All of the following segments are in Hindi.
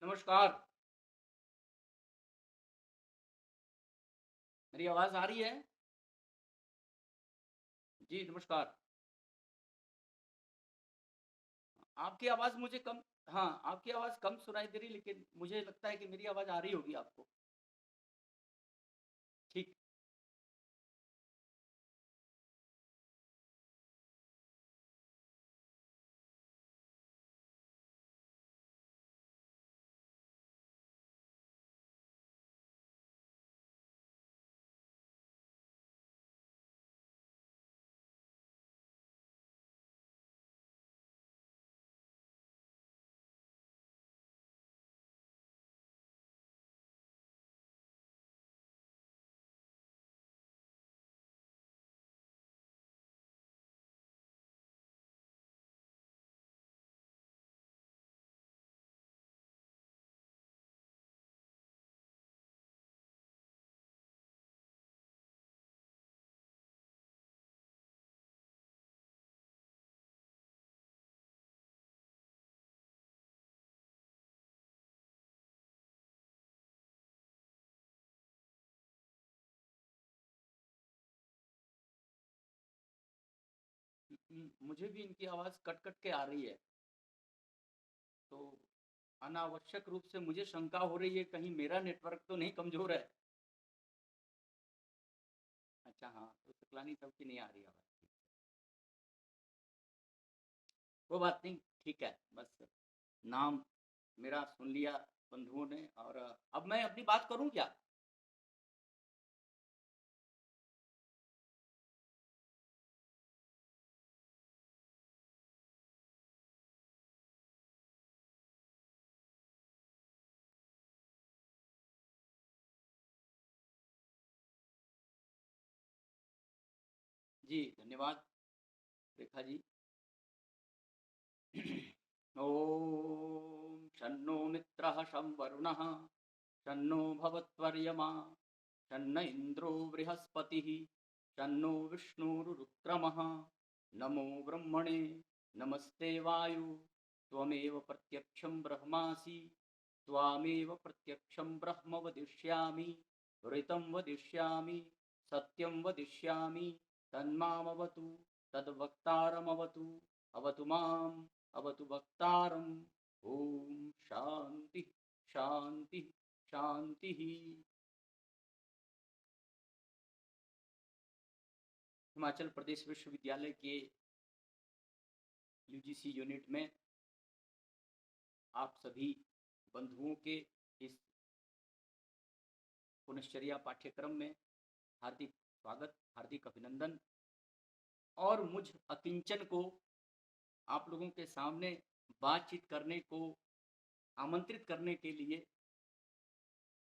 नमस्कार। मेरी आवाज़ आ रही है? जी, नमस्कार। आपकी आवाज़ मुझे कम हाँ, आपकी आवाज़ कम सुनाई दे रही, लेकिन मुझे लगता है कि मेरी आवाज़ आ रही होगी आपको। ठीक। मुझे भी इनकी आवाज़ कट-कट के आ रही है, तो अनावश्यक रूप से मुझे शंका हो रही है, कहीं मेरा नेटवर्क तो नहीं कमज़ोर है? अच्छा, हाँ, तो सकलानी साहब की नहीं आ रही आवाज़। कोई बात नहीं, ठीक है, बस नाम मेरा सुन लिया बंधुओं ने, और अब मैं अपनी बात करूँ क्या? जी, धन्यवाद रेखा जी। ॐ शन्नो मित्रः शं वरुणः शन्नो भवत्वर्यमा शन्न इन्द्रो बृहस्पतिः शन्नो विष्णुरुक्रमः नमो ब्रह्मणे नमस्ते वायु त्वमेव प्रत्यक्षं ब्रह्मासि त्वामेव प्रत्यक्षं ब्रह्म वदिष्यामि ऋतं वदिष्यामि सत्यं वदिष्यामि तन्मामवतु तद्वक्तारमवतु अवतु माम् अवतु वक्तारम्। ओम शांति शांति शांति। हिमाचल प्रदेश विश्वविद्यालय के यूजीसी यूनिट में आप सभी बंधुओं के इस पुनश्चर्या पाठ्यक्रम में हार्दिक स्वागत, हार्दिक अभिनंदन। और मुझ अकिंचन को आप लोगों के सामने बातचीत करने को आमंत्रित करने के लिए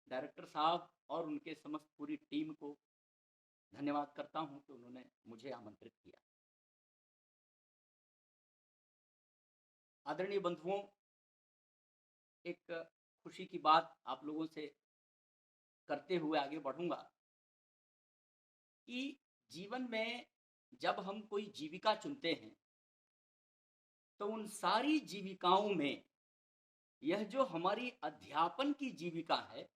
डायरेक्टर साहब और उनके समस्त पूरी टीम को धन्यवाद करता हूं कि उन्होंने मुझे आमंत्रित किया। आदरणीय बंधुओं, एक खुशी की बात आप लोगों से करते हुए आगे बढ़ूंगा कि जीवन में जब हम कोई जीविका चुनते हैं, तो उन सारी जीविकाओं में यह जो हमारी अध्यापन की जीविका है,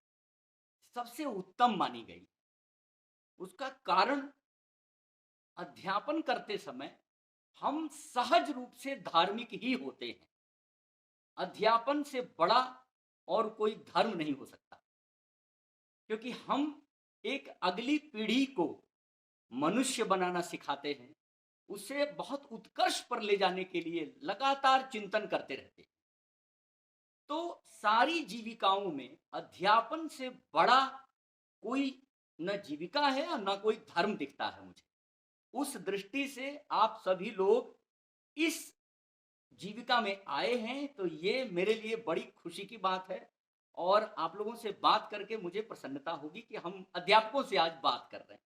सबसे उत्तम मानी गई। उसका कारण, अध्यापन करते समय हम सहज रूप से धार्मिक ही होते हैं। अध्यापन से बड़ा और कोई धर्म नहीं हो सकता, क्योंकि हम एक अगली पीढ़ी को मनुष्य बनाना सिखाते हैं, उसे बहुत उत्कर्ष पर ले जाने के लिए लगातार चिंतन करते रहते हैं। तो सारी जीविकाओं में अध्यापन से बड़ा कोई न जीविका है और न कोई धर्म दिखता है मुझे। उस दृष्टि से आप सभी लोग इस जीविका में आए हैं, तो ये मेरे लिए बड़ी खुशी की बात है। और आप लोगों से बात करके मुझे प्रसन्नता होगी कि हम अध्यापकों से आज बात कर रहे हैं।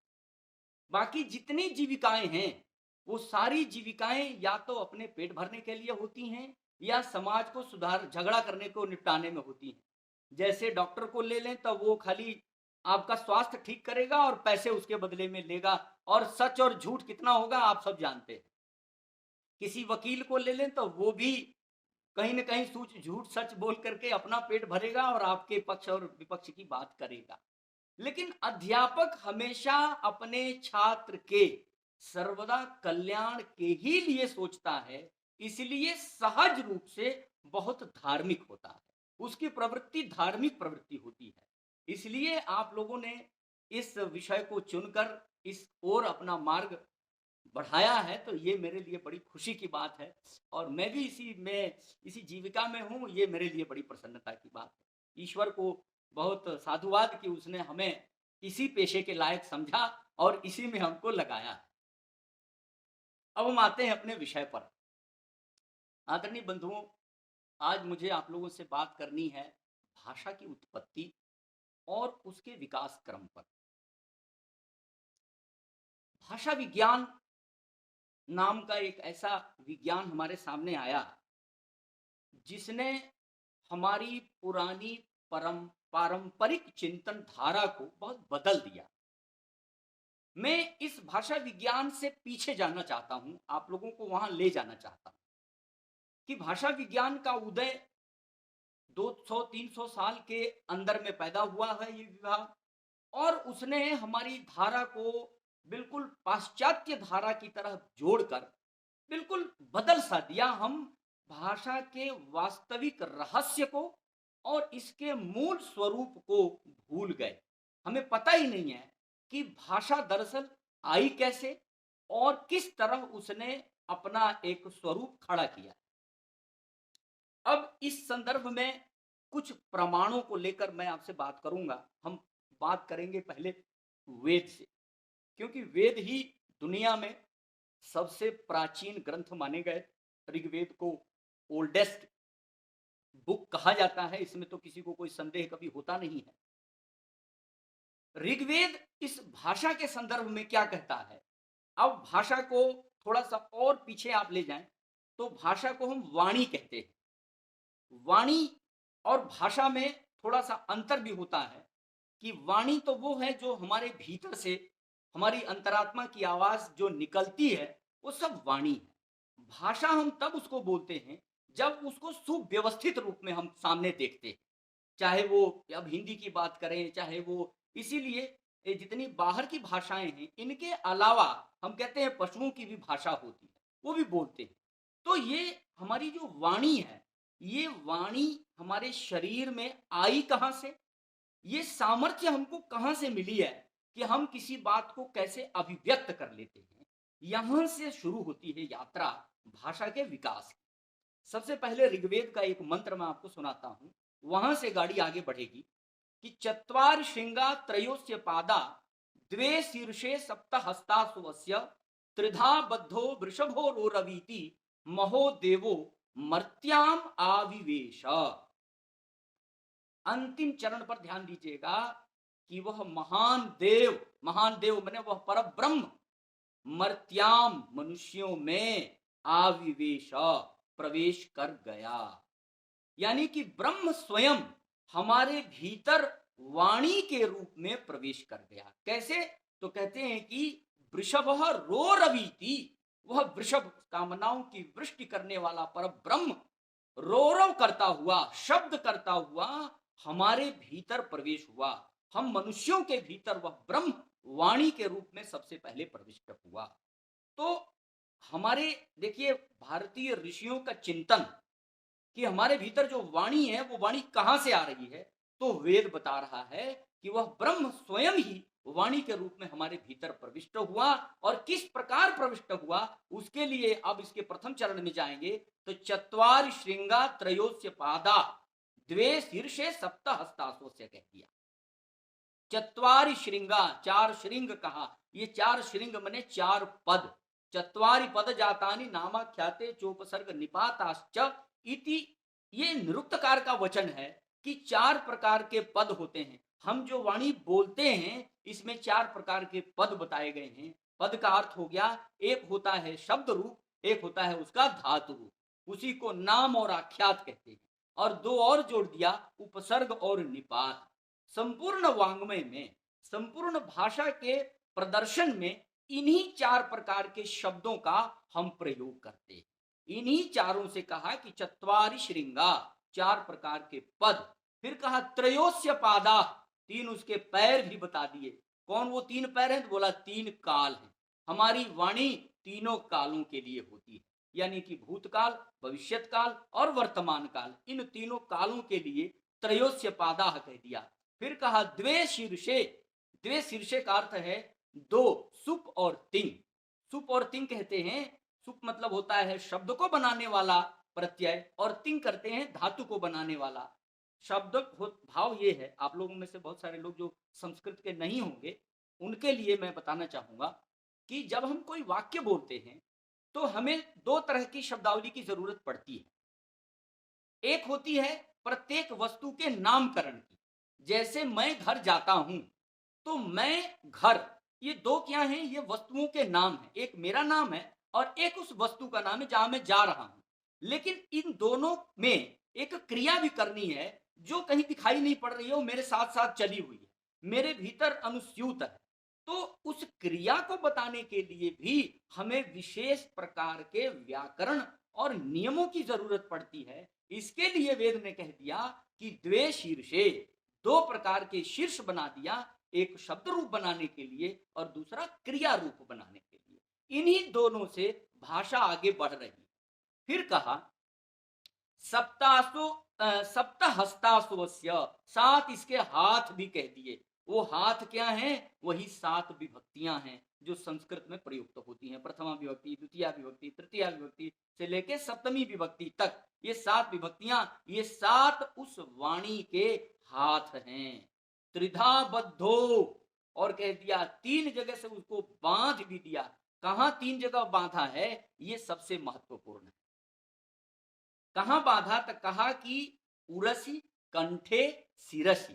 बाकी जितनी जीविकाएं हैं, वो सारी जीविकाएं या तो अपने पेट भरने के लिए होती हैं, या समाज को सुधार झगड़ा करने को निपटाने में होती हैं। जैसे डॉक्टर को ले लें, तो वो खाली आपका स्वास्थ्य ठीक करेगा और पैसे उसके बदले में लेगा, और सच और झूठ कितना होगा आप सब जानते हैं। किसी वकील को ले लें, तो वो भी कहीं न कहीं सूझ झूठ सच बोल करके अपना पेट भरेगा और आपके पक्ष और विपक्ष की बात करेगा। लेकिन अध्यापक हमेशा अपने छात्र के सर्वदा कल्याण के ही लिए सोचता है, इसलिए सहज रूप से बहुत धार्मिक होता है। उसकी प्रवृत्ति धार्मिक प्रवृत्ति होती है। इसलिए आप लोगों ने इस विषय को चुनकर इस ओर अपना मार्ग बढ़ाया है, तो ये मेरे लिए बड़ी खुशी की बात है और मैं भी इसी जीविका में हूँ, ये मेरे लिए बड़ी प्रसन्नता की बात है। ईश्वर को बहुत साधुवाद कि उसने हमें इसी पेशे के लायक समझा और इसी में हमको लगाया है। अब हम आते हैं अपने विषय पर। आदरणीय बंधुओं, आज मुझे आप लोगों से बात करनी है भाषा की उत्पत्ति और उसके विकास क्रम पर। भाषा विज्ञान नाम का एक ऐसा विज्ञान हमारे सामने आया जिसने हमारी पुरानी पारंपरिक चिंतन धारा को बहुत बदल दिया। मैं इस भाषा विज्ञान से पीछे जाना चाहता हूं, आप लोगों को वहां ले जाना चाहता हूं कि भाषा विज्ञान का उदय 200-300 साल के अंदर में पैदा हुआ है ये विभाग, और उसने हमारी धारा को बिल्कुल पाश्चात्य धारा की तरह जोड़कर बिल्कुल बदल सा दिया। हम भाषा के वास्तविक रहस्य को और इसके मूल स्वरूप को भूल गए। हमें पता ही नहीं है कि भाषा दरअसल आई कैसे और किस तरह उसने अपना एक स्वरूप खड़ा किया। अब इस संदर्भ में कुछ प्रमाणों को लेकर मैं आपसे बात करूंगा। हम बात करेंगे पहले वेद से, क्योंकि वेद ही दुनिया में सबसे प्राचीन ग्रंथ माने गए। ऋग्वेद को ओल्डेस्ट बुक कहा जाता है, इसमें तो किसी को कोई संदेह कभी होता नहीं है। ऋग्वेद इस भाषा के संदर्भ में क्या कहता है? अब भाषा को थोड़ा सा और पीछे आप ले जाएं तो भाषा को हम वाणी कहते हैं। वाणी और भाषा में थोड़ा सा अंतर भी होता है कि वाणी तो वो है जो हमारे भीतर से हमारी अंतरात्मा की आवाज जो निकलती है, वो सब वाणी है। भाषा हम तब उसको बोलते हैं जब उसको सुव्यवस्थित रूप में हम सामने देखते हैं, चाहे वो अब हिंदी की बात करें, चाहे वो, इसीलिए ये जितनी बाहर की भाषाएं हैं, इनके अलावा हम कहते हैं पशुओं की भी भाषा होती है, वो भी बोलते हैं। तो ये हमारी जो वाणी है, ये वाणी हमारे शरीर में आई कहाँ से, ये सामर्थ्य हमको कहाँ से मिली है कि हम किसी बात को कैसे अभिव्यक्त कर लेते हैं, यहां से शुरू होती है यात्रा भाषा के विकास की। सबसे पहले ऋग्वेद का एक मंत्र मैं आपको सुनाता हूं, वहां से गाड़ी आगे बढ़ेगी कि चत्वार श्रृंगा त्रयोस्य पादा द्वे शीर्षे सप्त हस्ता सुवस्य त्रिधा बद्धो वृषभो रोरवीति महो देवो मर्त्याम आविवेश। अंतिम चरण पर ध्यान दीजिएगा कि वह महान देव माने वह पर ब्रह्म मर्त्याम मनुष्यों में आविवेश प्रवेश कर गया। यानी कि ब्रह्म स्वयं हमारे भीतर वाणी के रूप में प्रवेश कर गया। कैसे? तो कहते हैं कि वृषभ रोरवीति, वह वृषभ कामनाओं की वृष्टि करने वाला पर ब्रह्म रोरव करता हुआ, शब्द करता हुआ हमारे भीतर प्रवेश हुआ। हम मनुष्यों के भीतर वह ब्रह्म वाणी के रूप में सबसे पहले प्रविष्ट हुआ। तो हमारे देखिए भारतीय ऋषियों का चिंतन कि हमारे भीतर जो वाणी है वो वाणी कहां से आ रही है, तो वेद बता रहा है कि वह ब्रह्म स्वयं ही वाणी के रूप में हमारे भीतर प्रविष्ट हुआ। और किस प्रकार प्रविष्ट हुआ, उसके लिए अब इसके प्रथम चरण में जाएंगे तो चत्वार श्रृंगा त्रयोस्य पादा द्वे शीर्षे सप्त हस्तासो से कह दिया। चत्वारि श्रृंगा, चार श्रृंग कहा, ये चार श्रृंग मने चार पद। चत्वारि पद जातानि नामाख्याते चोपसर्ग निपाताश्च इति, ये निरुक्तकार का वचन है कि चार प्रकार के पद होते हैं। हम जो वाणी बोलते हैं इसमें चार प्रकार के पद बताए गए हैं। पद का अर्थ हो गया, एक होता है शब्द रूप, एक होता है उसका धातु रूप, उसी को नाम और आख्यात कहते हैं, और दो और जोड़ दिया उपसर्ग और निपात। संपूर्ण वांग्मय में, संपूर्ण भाषा के प्रदर्शन में इन्हीं चार प्रकार के शब्दों का हम प्रयोग करते हैं। इन्हीं चारों से कहा कि चत्वारि श्रृंगा, 4 प्रकार के पद। फिर कहा त्रयोस्य पादा, 3 उसके पैर भी बता दिए। कौन वो 3 पैर हैं? तो बोला 3 काल हैं। हमारी वाणी तीनों कालों के लिए होती है, यानी कि भूतकाल, भविष्यत काल और वर्तमान काल, इन तीनों कालों के लिए त्रयोस्य पादा कह दिया। फिर कहा द्वे शीर्षे, द्वे शीर्षे का अर्थ है 2, सुप और तिंग। सुप और तिंग कहते हैं, सुप मतलब होता है शब्द को बनाने वाला प्रत्यय, और तिंग करते हैं धातु को बनाने वाला। शब्द भाव ये है, आप लोगों में से बहुत सारे लोग जो संस्कृत के नहीं होंगे, उनके लिए मैं बताना चाहूंगा कि जब हम कोई वाक्य बोलते हैं तो हमें 2 तरह की शब्दावली की जरूरत पड़ती है। एक होती है प्रत्येक वस्तु के नामकरण की, जैसे मैं घर जाता हूं, तो मैं घर, ये 2 क्या हैं? ये वस्तुओं के नाम हैं। एक मेरा नाम है और एक उस वस्तु का नाम है जहां मैं जा रहा हूं। लेकिन इन दोनों में एक क्रिया भी करनी है जो कहीं दिखाई नहीं पड़ रही है, वो मेरे साथ साथ चली हुई है, मेरे भीतर अनुस्यूत है। तो उस क्रिया को बताने के लिए भी हमें विशेष प्रकार के व्याकरण और नियमों की जरूरत पड़ती है। इसके लिए वेद ने कह दिया कि द्वे शीर्षे, 2 प्रकार के शीर्ष बना दिया, एक शब्द रूप बनाने के लिए और दूसरा क्रिया रूप बनाने के लिए। इन्हीं दोनों से भाषा आगे बढ़ रही है। फिर कहा सप्तासु सप्तहस्तासुवस्य, 7 इसके हाथ भी कह दिए। वो हाथ क्या हैं? वही 7 विभक्तियां हैं जो संस्कृत में प्रयुक्त होती हैं। प्रथमा विभक्ति, द्वितीय विभक्ति, तृतीय विभक्ति से लेके सप्तमी विभक्ति तक, ये 7 विभक्तियां, ये 7 उस वाणी के हाथ हैं। त्रिधा बद्धो, और कह दिया 3 जगह से उसको बांध भी दिया। कहां 3 जगह बांधा है? ये सबसे महत्वपूर्ण है। कहां बांधा? तो कहा कि उरसी कंठे सिरसी,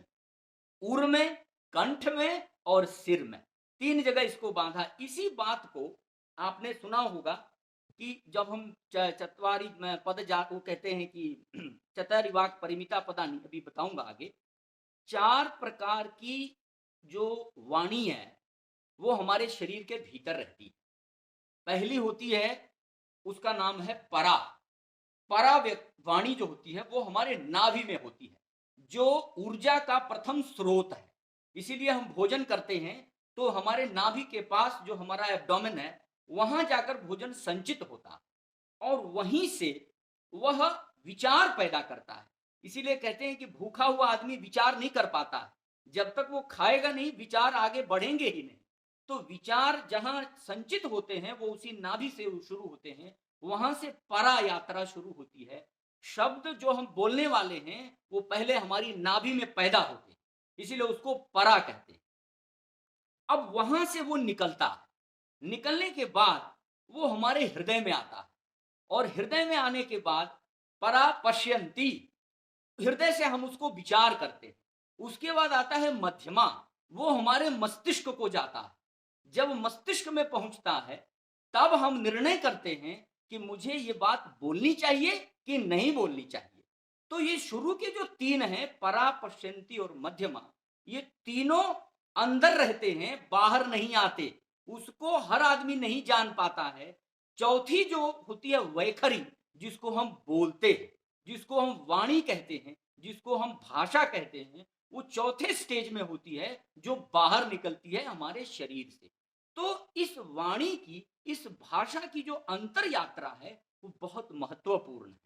उर में, कंठ में और सिर में, 3 जगह इसको बांधा। इसी बात को आपने सुना होगा कि जब हम चतवारी पद जा, वो कहते हैं कि चतरिवाक परिमिता पदानी, अभी बताऊंगा आगे। 4 प्रकार की जो वाणी है वो हमारे शरीर के भीतर रहती है। पहली होती है, उसका नाम है परा। परा वाणी जो होती है वो हमारे नाभि में होती है, जो ऊर्जा का प्रथम स्रोत है। इसीलिए हम भोजन करते हैं तो हमारे नाभि के पास जो हमारा एब्डोमेन है, वहां जाकर भोजन संचित होता है और वहीं से वह विचार पैदा करता है। इसीलिए कहते हैं कि भूखा हुआ आदमी विचार नहीं कर पाता, जब तक वो खाएगा नहीं विचार आगे बढ़ेंगे ही नहीं। तो विचार जहां संचित होते हैं वो उसी नाभि से शुरू होते हैं, वहां से परा यात्रा शुरू होती है। शब्द जो हम बोलने वाले हैं वो पहले हमारी नाभि में पैदा होते हैं, इसीलिए उसको परा कहते हैं। अब वहां से वो निकलता है, निकलने के बाद वो हमारे हृदय में आता है, और हृदय में आने के बाद परा पश्यंती, हृदय से हम उसको विचार करते हैं। उसके बाद आता है मध्यमा, वो हमारे मस्तिष्क को जाता है। जब मस्तिष्क में पहुंचता है तब हम निर्णय करते हैं कि मुझे ये बात बोलनी चाहिए कि नहीं बोलनी चाहिए। तो ये शुरू के जो 3 हैं, परा, पश्यंती और मध्यमा, ये तीनों अंदर रहते हैं, बाहर नहीं आते। उसको हर आदमी नहीं जान पाता है। चौथी जो होती है वैखरी, जिसको हम बोलते हैं, जिसको हम वाणी कहते हैं, जिसको हम भाषा कहते हैं, वो चौथे स्टेज में होती है, जो बाहर निकलती है हमारे शरीर से। तो इस वाणी की, इस भाषा की जो अंतर यात्रा है वो बहुत महत्वपूर्ण है।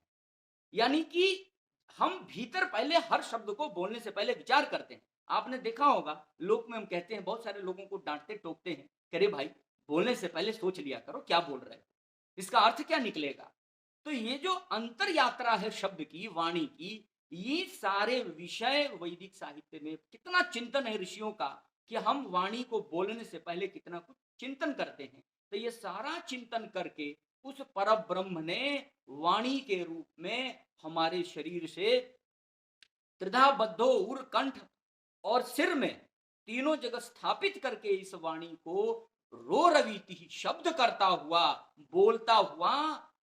यानी कि हम भीतर पहले हर शब्द को बोलने से पहले विचार करते हैं। आपने देखा होगा लोक में हम कहते हैं, बहुत सारे लोगों को डांटते टोकते हैं, अरे भाई बोलने से पहले सोच लिया करो क्या बोल रहे हो, इसका अर्थ क्या निकलेगा। तो ये जो अंतर यात्रा है शब्द की, वाणी की, ये सारे विषय वैदिक साहित्य में कितना चिंतन है ऋषियों का कि हम वाणी को बोलने से पहले कितना कुछ चिंतन करते हैं। तो ये सारा चिंतन करके उस परब्रह्म ने वाणी के रूप में हमारे शरीर से त्रिधा बद्धो, उर, कंठ और सिर में, तीनों जगह स्थापित करके इस वाणी को रो रवीति, शब्द करता हुआ, बोलता हुआ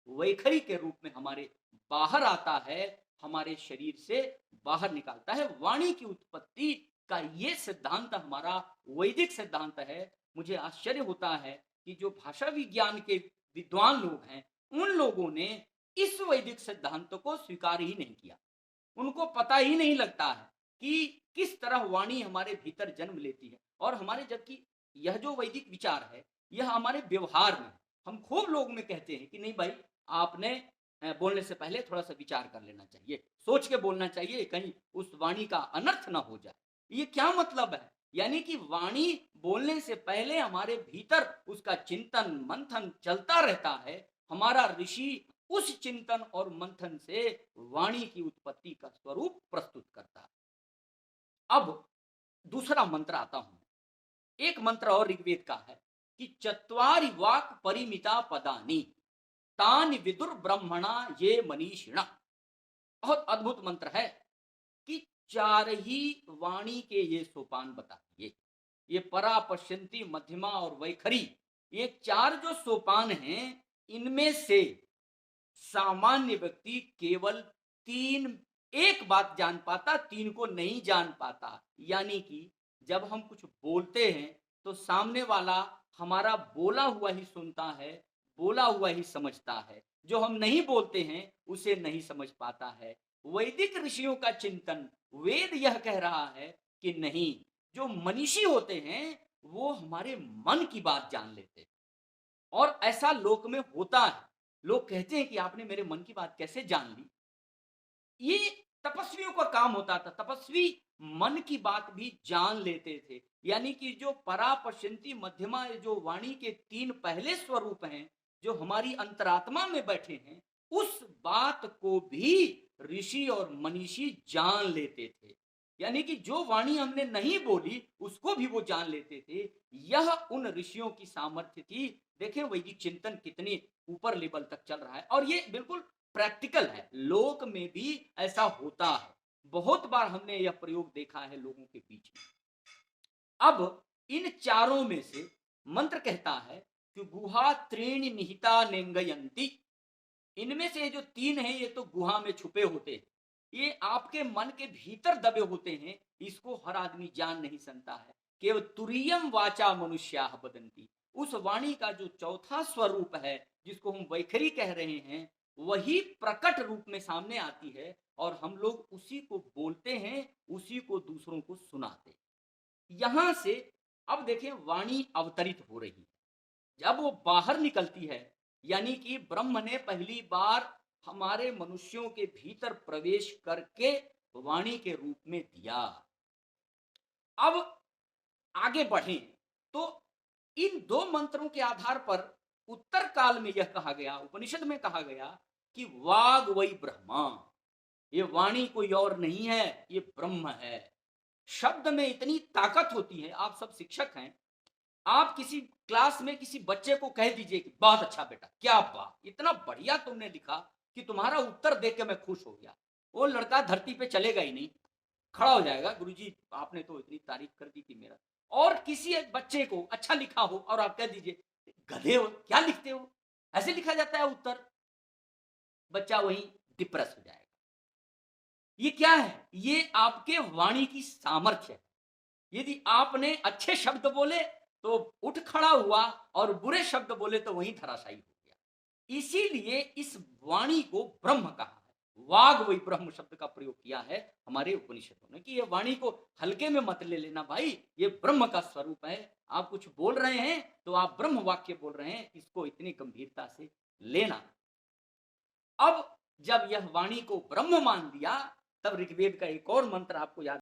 वैखरी के रूप में हमारे बाहर आता है, हमारे शरीर से बाहर निकालता है। वाणी की उत्पत्ति का ये सिद्धांत हमारा वैदिक सिद्धांत है। मुझे आश्चर्य होता है कि जो भाषा विज्ञान के विद्वान लोग हैं, उन लोगों ने इस वैदिक सिद्धांत को स्वीकार ही नहीं किया। उनको पता ही नहीं लगता है कि किस तरह वाणी हमारे भीतर जन्म लेती है और हमारे, जबकि यह जो वैदिक विचार है यह हमारे व्यवहार में, हम खूब लोग में कहते हैं कि नहीं भाई, आपने बोलने से पहले थोड़ा सा विचार कर लेना चाहिए, सोच के बोलना चाहिए, कहीं उस वाणी का अनर्थ ना हो जाए। ये क्या मतलब है? यानी कि वाणी बोलने से पहले हमारे भीतर उसका चिंतन मंथन चलता रहता है। हमारा ऋषि उस चिंतन और मंथन से वाणी की उत्पत्ति का स्वरूप प्रस्तुत करता है। अब दूसरा मंत्र आता हूं। एक मंत्र और ऋग्वेद का है कि चत्वारि वाक परिमिता पदानी तानि विदुर ब्रह्मणा ये मनीषिणा। बहुत अद्भुत मंत्र है कि चार ही वाणी के ये सोपान बताइए। ये परा, पश्यंती, मध्यमा और वैखरी, ये चार जो सोपान हैं, इनमें से सामान्य व्यक्ति केवल तीन, एक बात जान पाता, तीन को नहीं जान पाता। यानी कि जब हम कुछ बोलते हैं तो सामने वाला हमारा बोला हुआ ही सुनता है, बोला हुआ ही समझता है। जो हम नहीं बोलते हैं उसे नहीं समझ पाता है। वैदिक ऋषियों का चिंतन, वेद यह कह रहा है कि नहीं, जो मनीषी होते हैं वो हमारे मन की बात जान लेते हैं। और ऐसा लोक में होता है। लोग कहते हैं कि आपने मेरे मन की बात कैसे जान ली? ये तपस्वियों का काम होता था। तपस्वी मन की बात भी जान लेते थे। यानी कि जो परा, पश्यंती, मध्यमा, जो वाणी के तीन पहले स्वरूप हैं, जो हमारी अंतरात्मा में बैठे हैं, उस बात को भी ऋषि और मनीषी जान लेते थे। यानी कि जो वाणी हमने नहीं बोली उसको भी वो जान लेते थे। यह उन ऋषियों की सामर्थ्य थी। देखें वैदिक चिंतन कितनी ऊपर लेवल तक चल रहा है, और ये बिल्कुल प्रैक्टिकल है। लोक में भी ऐसा होता है। बहुत बार हमने यह प्रयोग देखा है लोगों के बीच में। अब इन चारों में से मंत्र कहता है कि गुहा त्रीणि निहिता नेंगयंती। इनमें से जो तीन हैं ये तो गुहा में छुपे होते हैं, ये आपके मन के भीतर दबे होते हैं। इसको हर आदमी जान नहीं सकता है। केवल तुरीयम वाचा मनुष्या बदंती, उस वाणी का जो चौथा स्वरूप है, जिसको हम वैखरी कह रहे हैं, वही प्रकट रूप में सामने आती है और हम लोग उसी को बोलते हैं, उसी को दूसरों को सुनाते हैं। यहां से अब देखें वाणी अवतरित हो रही है। जब वो बाहर निकलती है, यानी कि ब्रह्म ने पहली बार हमारे मनुष्यों के भीतर प्रवेश करके वाणी के रूप में दिया। अब आगे बढ़ें तो इन दो मंत्रों के आधार पर उत्तर काल में यह कहा गया, उपनिषद में कहा गया कि वाग वही ब्रह्मा। ये वाणी कोई और नहीं है, ये ब्रह्म है। शब्द में इतनी ताकत होती है। आप सब शिक्षक हैं, आप किसी क्लास में किसी बच्चे को कह दीजिए कि बहुत अच्छा बेटा, क्या बात, इतना बढ़िया तुमने लिखा कि तुम्हारा उत्तर देख के मैं खुश हो गया। वो लड़का धरती पे चलेगा ही नहीं, खड़ा हो जाएगा, गुरुजी आपने तो इतनी तारीफ कर दी थी मेरा। और किसी एक बच्चे को अच्छा लिखा हो और आप कह दीजिए गधे हो, क्या लिखते हो, ऐसे लिखा जाता है उत्तर, बच्चा वहीं डिप्रेस हो जाएगा। ये क्या है? ये आपके वाणी की सामर्थ्य है। यदि आपने अच्छे शब्द बोले तो उठ खड़ा हुआ, और बुरे शब्द बोले तो वहीं धराशायी हो गया। इसीलिए इस वाणी को ब्रह्म कहा है। वाग वही ब्रह्म शब्द का प्रयोग किया है हमारे उपनिषदों ने कि ये वाणी को हल्के में मत ले लेना भाई, ये ब्रह्म का स्वरूप है। आप कुछ बोल रहे हैं तो आप ब्रह्म वाक्य बोल रहे हैं, इसको इतनी गंभीरता से लेना। अब जब यह वाणी को ब्रह्म मान लिया, तब ऋग्वेद का एक और मंत्र आपको याद